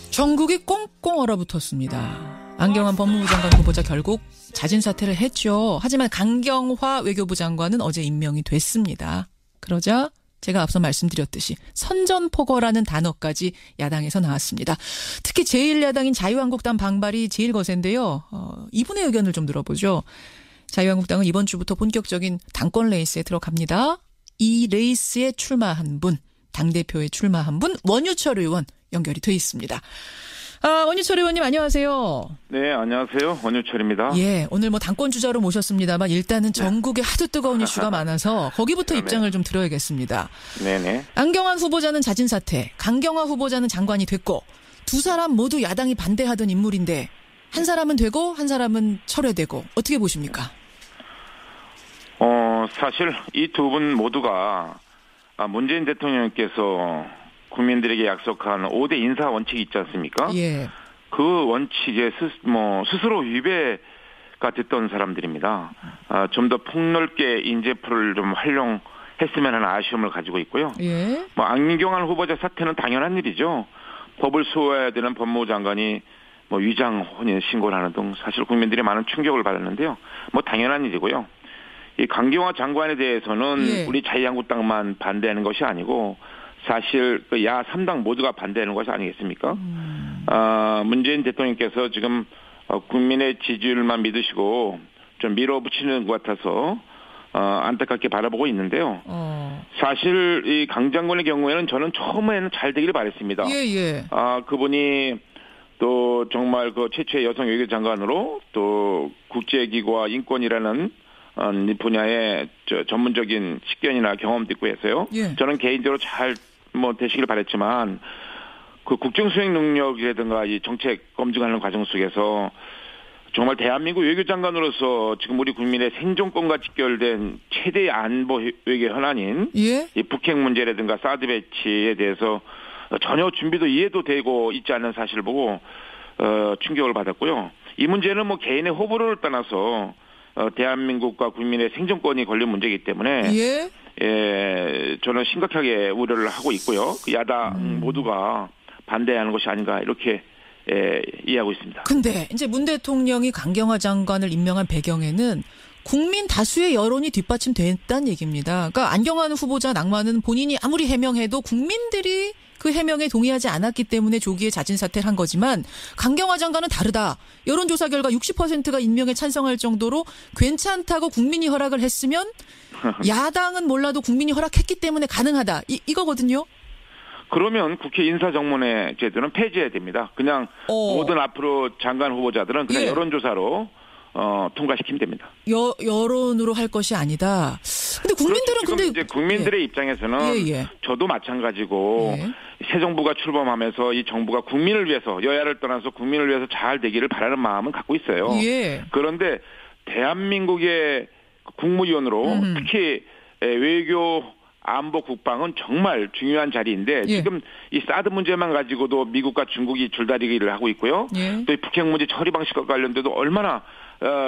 전국이 꽁꽁 얼어붙었습니다. 안경환 법무부 장관 후보자 결국 자진 사퇴를 했죠. 하지만 강경화 외교부 장관은 어제 임명이 됐습니다. 그러자 제가 앞서 말씀드렸듯이 선전포고라는 단어까지 야당에서 나왔습니다. 특히 제1야당인 자유한국당 반발이 제일 거센데요. 이분의 의견을 좀 들어보죠. 자유한국당은 이번 주부터 본격적인 당권 레이스에 들어갑니다. 이 레이스에 출마한 분, 당대표에 출마한 분, 원유철 의원 연결이 돼 있습니다. 원유철 의원님 안녕하세요. 네, 안녕하세요. 원유철입니다. 예, 오늘 뭐 당권 주자로 모셨습니다만 일단은 전국에 하도 뜨거운 이슈가 많아서 거기부터 입장을 좀 들어야겠습니다. 네네. 안경환 후보자는 자진 사퇴, 강경화 후보자는 장관이 됐고 두 사람 모두 야당이 반대하던 인물인데 한 사람은 되고 한 사람은 철회되고 어떻게 보십니까? 사실 이 두 분 모두가 문재인 대통령께서 국민들에게 약속한 5대 인사 원칙이 있지 않습니까? 예. 그 원칙에 스스로 위배가 됐던 사람들입니다. 좀 더 폭넓게 인재풀을 좀 활용했으면 하는 아쉬움을 가지고 있고요. 예. 안경환 후보자 사퇴는 당연한 일이죠. 법을 수호해야 되는 법무부 장관이 위장 혼인 신고를 하는 등 사실 국민들이 많은 충격을 받았는데요. 당연한 일이고요. 이 강경화 장관에 대해서는 예. 우리 자유한국당만 반대하는 것이 아니고 사실 그 야 3당 모두가 반대하는 것이 아니겠습니까? 문재인 대통령께서 지금 국민의 지지율만 믿으시고 좀 밀어붙이는 것 같아서 안타깝게 바라보고 있는데요. 사실 이 강 장관의 경우에는 저는 처음에는 잘 되기를 바랬습니다. 예. 그분이 또 정말 그 최초의 여성 외교 장관으로 또 국제기구와 인권이라는 분야의 전문적인 식견이나 경험도 있고 해서요. 예. 저는 개인적으로 잘 되시길 바랬지만 그 국정수행 능력이라든가 이 정책 검증하는 과정 속에서 정말 대한민국 외교장관으로서 지금 우리 국민의 생존권과 직결된 최대의 안보 외교 현안인 예? 이 북핵 문제라든가 사드 배치에 대해서 전혀 준비도 이해도 되고 있지 않은 사실을 보고 충격을 받았고요. 이 문제는 개인의 호불호를 떠나서 대한민국과 국민의 생존권이 걸린 문제이기 때문에 저는 심각하게 우려를 하고 있고요. 그 야당 모두가 반대하는 것이 아닌가 이렇게 이해하고 있습니다. 근데 이제 문 대통령이 강경화 장관을 임명한 배경에는 국민 다수의 여론이 뒷받침됐다는 얘기입니다. 그러니까 안경환 후보자 낙마는 본인이 아무리 해명해도 국민들이 그 해명에 동의하지 않았기 때문에 조기에 자진 사퇴를 한 거지만 강경화 장관은 다르다. 여론조사 결과 60%가 임명에 찬성할 정도로 괜찮다고 국민이 허락을 했으면 야당은 몰라도 국민이 허락했기 때문에 가능하다. 이거거든요. 그러면 국회 인사정문회 제도는 폐지해야 됩니다. 그냥 모든 앞으로 장관 후보자들은 그냥 여론조사로 통과시키면 됩니다. 여론으로 할 것이 아니다. 근데 국민들은 그렇죠. 이제 국민들의 입장에서는 저도 마찬가지고 새 정부가 출범하면서 이 정부가 국민을 위해서 여야를 떠나서 국민을 위해서 잘 되기를 바라는 마음은 갖고 있어요. 그런데 대한민국의 국무위원으로 특히 외교 안보 국방은 정말 중요한 자리인데 지금 이 사드 문제만 가지고도 미국과 중국이 줄다리기를 하고 있고요. 또 이 북핵 문제 처리 방식과 관련돼도 얼마나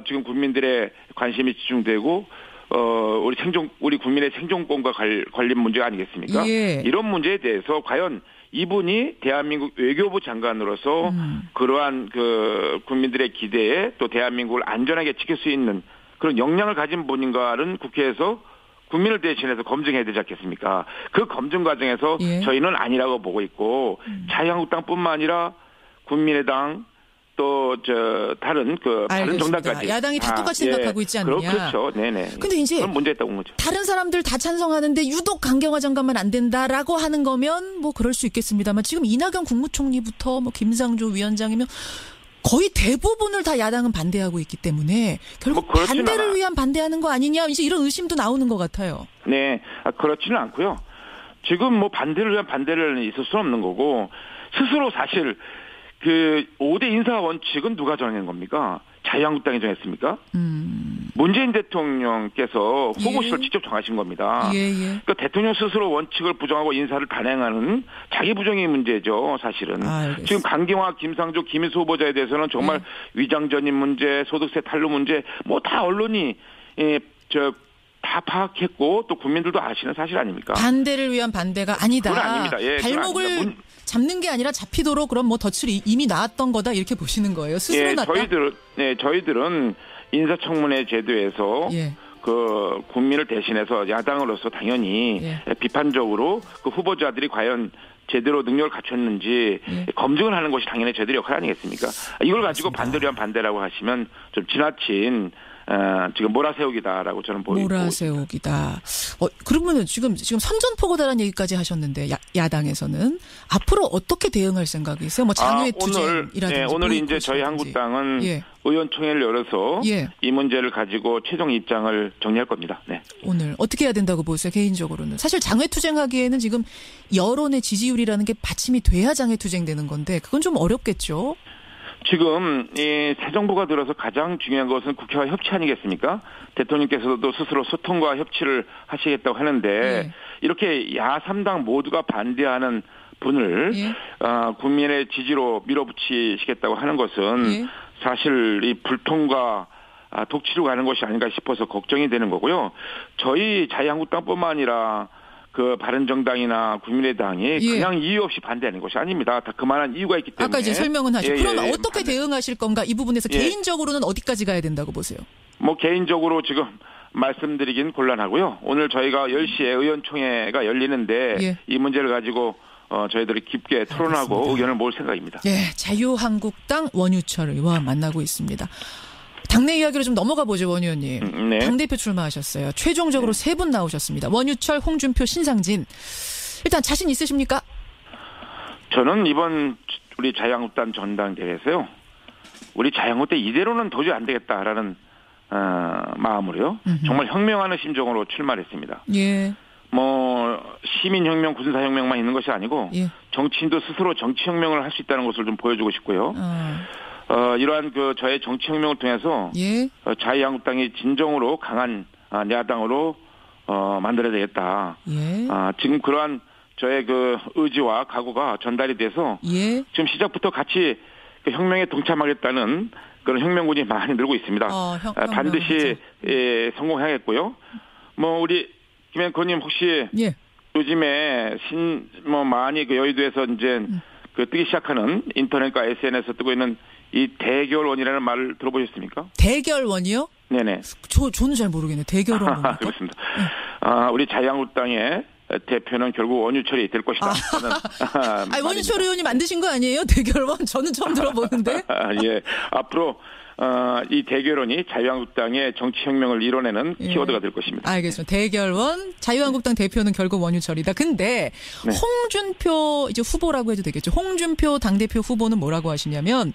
지금 국민들의 관심이 집중되고 우리 국민의 생존권과 관련 문제가 아니겠습니까? 이런 문제에 대해서 과연 이분이 대한민국 외교부 장관으로서 그러한 그 국민들의 기대에 또 대한민국을 안전하게 지킬 수 있는 그런 역량을 가진 분인가는 국회에서 국민을 대신해서 검증해야 되지 않겠습니까? 그 검증 과정에서 저희는 아니라고 보고 있고 자유한국당뿐만 아니라 국민의당 또 다른 정당까지 야당이 다 똑같이 생각하고 있지 않느냐? 그렇죠. 네네. 근데 이제 그건 문제있다고 본 거죠. 다른 사람들 다 찬성하는데 유독 강경화 장관만 안 된다라고 하는 거면 그럴 수 있겠습니다만 지금 이낙연 국무총리부터 김상조 위원장이면 거의 대부분을 다 야당은 반대하고 있기 때문에 결국 반대를 위한 반대하는 거 아니냐 이제 이런 의심도 나오는 것 같아요. 네, 그렇지는 않고요. 지금 반대를 위한 반대를 있을 수 없는 거고 스스로 사실 그 5대 인사 원칙은 누가 정한 겁니까? 자유한국당이 정했습니까? 문재인 대통령께서 호구시를 직접 정하신 겁니다. 그러니까 대통령 스스로 원칙을 부정하고 인사를 단행하는 자기 부정의 문제죠, 사실은. 지금 강경화, 김상조, 김희수 후보자에 대해서는 정말 위장전입 문제, 소득세 탈루 문제, 다 언론이 다 다 파악했고 또 국민들도 아시는 사실 아닙니까? 반대를 위한 반대가 아니다. 그건 아닙니다. 예, 발목을 아닙니다. 잡는 게 아니라 잡히도록 그럼 뭐 덫을 이미 놨던 거다 이렇게 보시는 거예요. 스스로 놨다. 저희들은 인사청문회 제도에서 예. 그 국민을 대신해서 야당으로서 당연히 예. 비판적으로 그 후보자들이 과연 제대로 능력을 갖췄는지 예. 검증을 하는 것이 당연히 저희들의 역할 아니겠습니까? 이걸 가지고 반대를 위한 반대라고 하시면 좀 지나친 지금 몰아세우기다라고 저는 보이고 몰아세우기다. 그러면은 지금 선전포고다라는 얘기까지 하셨는데 야당에서는 앞으로 어떻게 대응할 생각이세요? 뭐 장외 투쟁이라든지 오늘 이제 저희 한국당은 예. 의원총회를 열어서 예. 이 문제를 가지고 최종 입장을 정리할 겁니다. 네. 오늘 어떻게 해야 된다고 보세요? 개인적으로는 사실 장외 투쟁하기에는 지금 여론의 지지율이라는 게 받침이 돼야 장외 투쟁되는 건데 그건 좀 어렵겠죠. 지금 이 새 정부가 들어서 가장 중요한 것은 국회와 협치 아니겠습니까? 대통령께서도 스스로 소통과 협치를 하시겠다고 하는데 이렇게 야3당 모두가 반대하는 분을 국민의 지지로 밀어붙이시겠다고 하는 것은 사실 이 불통과 독치로 가는 것이 아닌가 싶어서 걱정이 되는 거고요. 저희 자유한국당뿐만 아니라 그 바른정당이나 국민의당이 그냥 이유 없이 반대하는 것이 아닙니다. 다 그만한 이유가 있기 때문에. 아까 이제 설명은 하죠. 그러면 어떻게 대응하실 건가? 이 부분에서 개인적으로는 어디까지 가야 된다고 보세요? 뭐 개인적으로 지금 말씀드리긴 곤란하고요. 오늘 저희가 10시에 의원총회가 열리는데 이 문제를 가지고 저희들이 깊게 토론하고 알겠습니다. 의견을 모을 생각입니다. 네, 자유한국당 원유철 의원 만나고 있습니다. 당내 이야기로 좀 넘어가 보죠, 원 의원님. 네. 당대표 출마하셨어요. 최종적으로 세 분 나오셨습니다. 원유철, 홍준표, 신상진. 일단 자신 있으십니까? 저는 이번 우리 자유한국당 전당대회에서요. 우리 자유한국당 이대로는 도저히 안 되겠다라는 마음으로요. 정말 혁명하는 심정으로 출마를 했습니다. 예. 뭐 시민혁명, 군사혁명만 있는 것이 아니고 정치인도 스스로 정치혁명을 할 수 있다는 것을 좀 보여주고 싶고요. 이러한 그 저의 정치혁명을 통해서 자유한국당이 진정으로 강한 야당으로 만들어야 되겠다. 지금 그러한 저의 그 의지와 각오가 전달이 돼서 지금 시작부터 같이 그 혁명에 동참하겠다는 그런 혁명군이 많이 늘고 있습니다. 반드시 성공해야겠고요. 뭐 우리 김앵커님 혹시 요즘에 많이 그 여의도에서 이제 그 뜨기 시작하는 인터넷과 SNS에서 뜨고 있는 이 대결원이라는 말을 들어보셨습니까? 대결원이요? 네네. 저는 잘 모르겠네요. 대결원 뭡니까? 그렇습니다. 우리 자유한국당의 대표는 결국 원유철이 될 것이다. 원유철 의원이 만드신 거 아니에요? 대결원? 저는 처음 들어보는데. 예. 앞으로 이 대결원이 자유한국당의 정치혁명을 이뤄내는 키워드가 될 것입니다. 알겠습니다. 대결원, 자유한국당 대표는 결국 원유철이다. 근데 홍준표 이제 후보라고 해도 되겠죠. 홍준표 당대표 후보는 뭐라고 하시냐면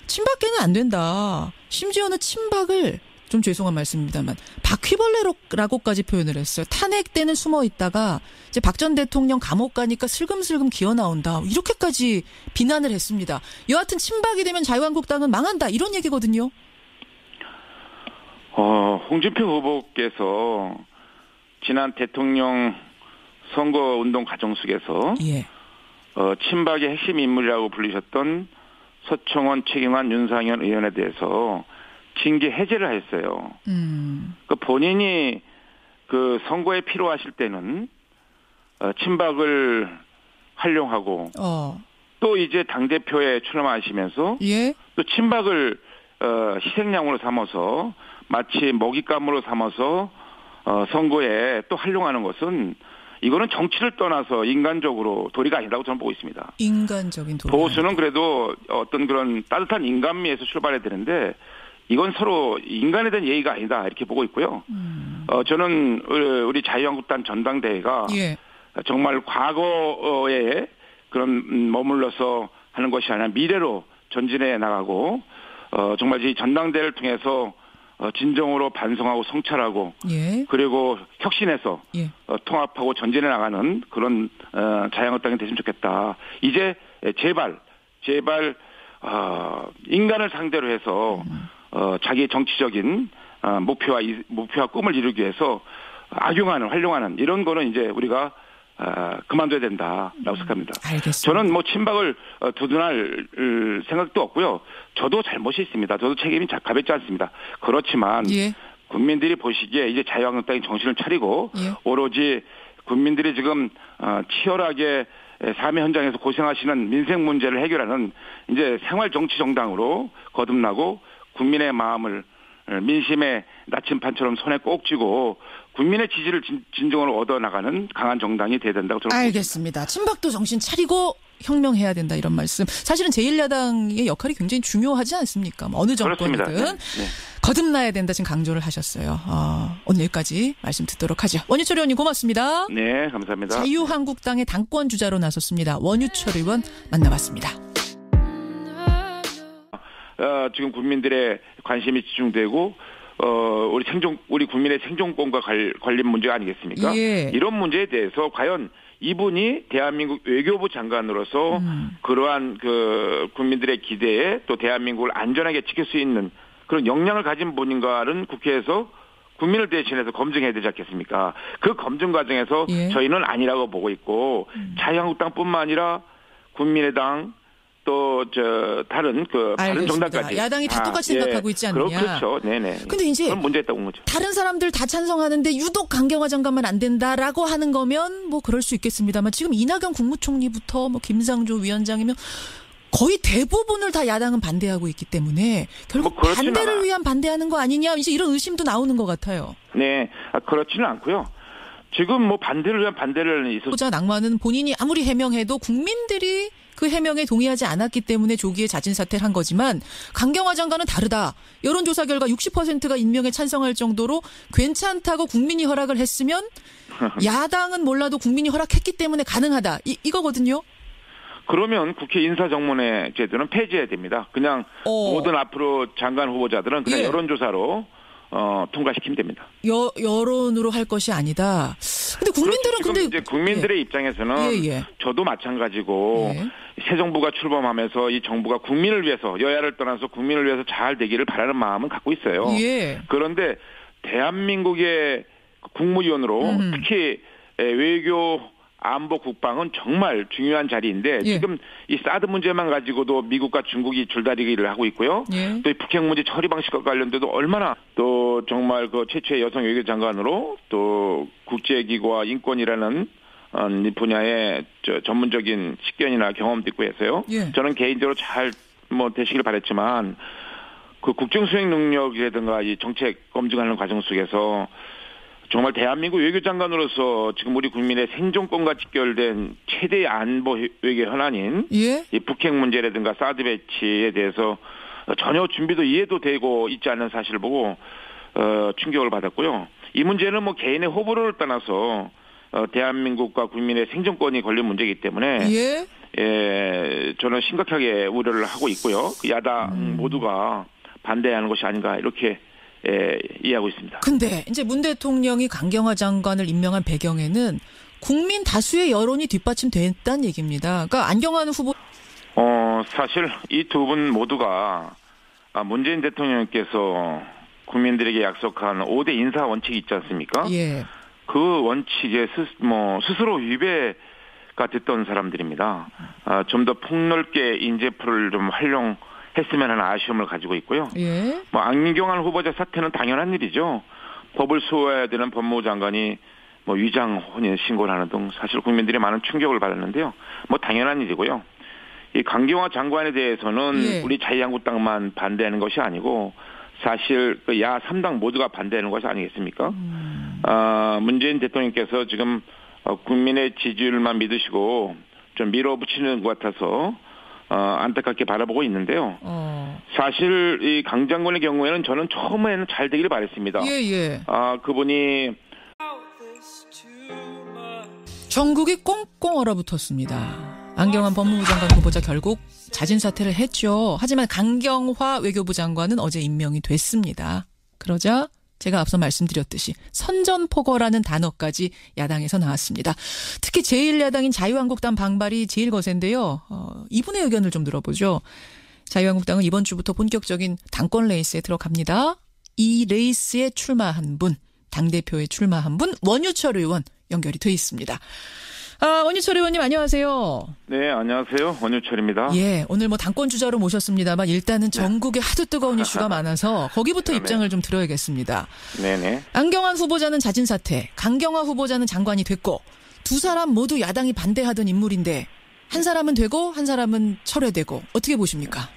친박계는 안 된다. 심지어는 친박을 좀 죄송한 말씀입니다만 바퀴벌레라고까지 표현을 했어요. 탄핵 때는 숨어 있다가 이제 박 전 대통령 감옥 가니까 슬금슬금 기어 나온다. 이렇게까지 비난을 했습니다. 여하튼 친박이 되면 자유한국당은 망한다. 이런 얘기거든요. 홍준표 후보께서 지난 대통령 선거운동 과정 속에서 친박의 핵심 인물이라고 불리셨던 서청원, 최경환, 윤상현 의원에 대해서 징계 해제를 했어요. 그 본인이 그 선거에 필요하실 때는 친박을 활용하고 또 이제 당대표에 출마하시면서 또 친박을 희생양으로 삼아서 마치 먹잇감으로 삼아서 선거에 또 활용하는 것은 이거는 정치를 떠나서 인간적으로 도리가 아니라고 저는 보고 있습니다. 인간적인 도리. 보수는 그래도 어떤 그런 따뜻한 인간미에서 출발해야 되는데 이건 서로 인간에 대한 예의가 아니다 이렇게 보고 있고요. 저는 우리 자유한국당 전당대회가 정말 과거에 그런 머물러서 하는 것이 아니라 미래로 전진해 나가고 정말 이 전당대회를 통해서 진정으로 반성하고 성찰하고 그리고 혁신해서 통합하고 전진해 나가는 그런 자유한국당이 됐으면 좋겠다. 이제 제발 인간을 상대로 해서 자기의 정치적인 목표와 꿈을 이루기 위해서 악용하는 활용하는 이런 거는 이제 우리가 그만둬야 된다라고 생각합니다. 알겠습니다. 저는 뭐 친박을 두둔할 생각도 없고요. 저도 잘못이 있습니다. 저도 책임이 가볍지 않습니다. 그렇지만 국민들이 보시기에 이제 자유한국당이 정신을 차리고 오로지 국민들이 지금 치열하게 삶의 현장에서 고생하시는 민생 문제를 해결하는 이제 생활 정치 정당으로 거듭나고 국민의 마음을 민심의 나침판처럼 손에 꼭 쥐고 국민의 지지를 진정으로 얻어나가는 강한 정당이 돼야 된다고 저는 알겠습니다. 봅니다. 친박도 정신 차리고 혁명해야 된다 이런 말씀. 사실은 제1야당의 역할이 굉장히 중요하지 않습니까? 어느 정권이든 네. 거듭나야 된다 지금 강조를 하셨어요. 오늘 여기까지 말씀 듣도록 하죠. 원유철 의원님 고맙습니다. 네, 감사합니다. 자유한국당의 당권 주자로 나섰습니다. 원유철 의원 만나봤습니다. 지금 국민들의 관심이 집중되고 우리 국민의 생존권과 관련 문제가 아니겠습니까? 이런 문제에 대해서 과연 이분이 대한민국 외교부 장관으로서 그러한 그 국민들의 기대에 또 대한민국을 안전하게 지킬 수 있는 그런 역량을 가진 분인가는 국회에서 국민을 대신해서 검증해야 되지 않겠습니까? 그 검증 과정에서 저희는 아니라고 보고 있고 자유한국당뿐만 아니라 국민의당 또 다른 정당까지 야당이 다 똑같이 생각하고 있지 않느냐. 그렇죠. 네네. 근데 이제 그런 문제 있다고 본 거죠. 다른 사람들 다 찬성하는데 유독 강경화 장관만 안 된다라고 하는 거면 뭐 그럴 수 있겠습니다만 지금 이낙연 국무총리부터 뭐 김상조 위원장이면 거의 대부분을 다 야당은 반대하고 있기 때문에 결국 반대를 위한 반대하는 거 아니냐 이제 이런 의심도 나오는 것 같아요. 네, 그렇지는 않고요. 지금 뭐 반대를 위한 반대를 후보자 낙마는 본인이 아무리 해명해도 국민들이 그 해명에 동의하지 않았기 때문에 조기에 자진 사퇴를 한 거지만 강경화 장관은 다르다. 여론조사 결과 60%가 임명에 찬성할 정도로 괜찮다고 국민이 허락을 했으면 야당은 몰라도 국민이 허락했기 때문에 가능하다. 이거거든요. 그러면 국회 인사정문회 제도는 폐지해야 됩니다. 그냥 모든 앞으로 장관 후보자들은 그냥 여론조사로 통과시키면 됩니다. 여론으로 할 것이 아니다. 근데 국민들은 그렇죠. 이제 국민들의 입장에서는 저도 마찬가지고 새 정부가 출범하면서 이 정부가 국민을 위해서 여야를 떠나서 국민을 위해서 잘 되기를 바라는 마음은 갖고 있어요. 그런데 대한민국의 국무위원으로 특히 외교 안보 국방은 정말 중요한 자리인데 지금 이 사드 문제만 가지고도 미국과 중국이 줄다리기를 하고 있고요. 또 이 북핵 문제 처리 방식과 관련돼도 얼마나 또 정말 그 최초의 여성 외교장관으로 또 국제기구와 인권이라는 이 분야의 전문적인 식견이나 경험도 있고 해서요. 저는 개인적으로 잘 되시길 바랬지만 그 국정수행 능력이라든가 이 정책 검증하는 과정 속에서 정말 대한민국 외교장관으로서 지금 우리 국민의 생존권과 직결된 최대의 안보 외교 현안인 이 북핵 문제라든가 사드 배치에 대해서 전혀 준비도 이해도 되고 있지 않은 사실을 보고 충격을 받았고요. 이 문제는 뭐 개인의 호불호를 떠나서 대한민국과 국민의 생존권이 걸린 문제이기 때문에 저는 심각하게 우려를 하고 있고요. 야당 모두가 반대하는 것이 아닌가 이렇게 이해하고 있습니다. 근데 이제 문 대통령이 강경화 장관을 임명한 배경에는 국민 다수의 여론이 뒷받침됐다는 얘기입니다. 그러니까 안경환 후보 사실 이 두 분 모두가 문재인 대통령께서 국민들에게 약속한 5대 인사 원칙이 있지 않습니까? 그 원칙에 스스로 위배가 됐던 사람들입니다. 좀 더 폭넓게 인재풀을 좀 활용했으면 하는 아쉬움을 가지고 있고요. 안경환 후보자 사퇴는 당연한 일이죠. 법을 수호해야 되는 법무부 장관이 위장 혼인 신고를 하는 등 사실 국민들이 많은 충격을 받았는데요. 당연한 일이고요. 이 강경화 장관에 대해서는 우리 자유한국당만 반대하는 것이 아니고 사실 그 야 3당 모두가 반대하는 것이 아니겠습니까? 문재인 대통령께서 지금 국민의 지지율만 믿으시고 좀 밀어붙이는 것 같아서 안타깝게 바라보고 있는데요. 사실 이 강 장관의 경우에는 저는 처음에는 잘 되기를 바랬습니다. 그분이 전국이 꽁꽁 얼어붙었습니다. 안경환 법무부 장관 후보자 결국 자진 사퇴를 했죠. 하지만 강경화 외교부 장관은 어제 임명이 됐습니다. 그러자 제가 앞서 말씀드렸듯이 선전포고라는 단어까지 야당에서 나왔습니다. 특히 제1야당인 자유한국당 반발이 제일 거센데요. 이분의 의견을 좀 들어보죠. 자유한국당은 이번 주부터 본격적인 당권 레이스에 들어갑니다. 이 레이스에 출마한 분, 당대표에 출마한 분 원유철 의원 연결이 돼 있습니다. 원유철 의원님 안녕하세요. 네, 안녕하세요. 원유철입니다. 예, 오늘 뭐 당권 주자로 모셨습니다만 일단은 전국에 하도 뜨거운 이슈가 많아서 거기부터 입장을 좀 들어야겠습니다. 네네. 안경환 후보자는 자진 사퇴, 강경화 후보자는 장관이 됐고 두 사람 모두 야당이 반대하던 인물인데 한 사람은 되고 한 사람은 철회되고 어떻게 보십니까?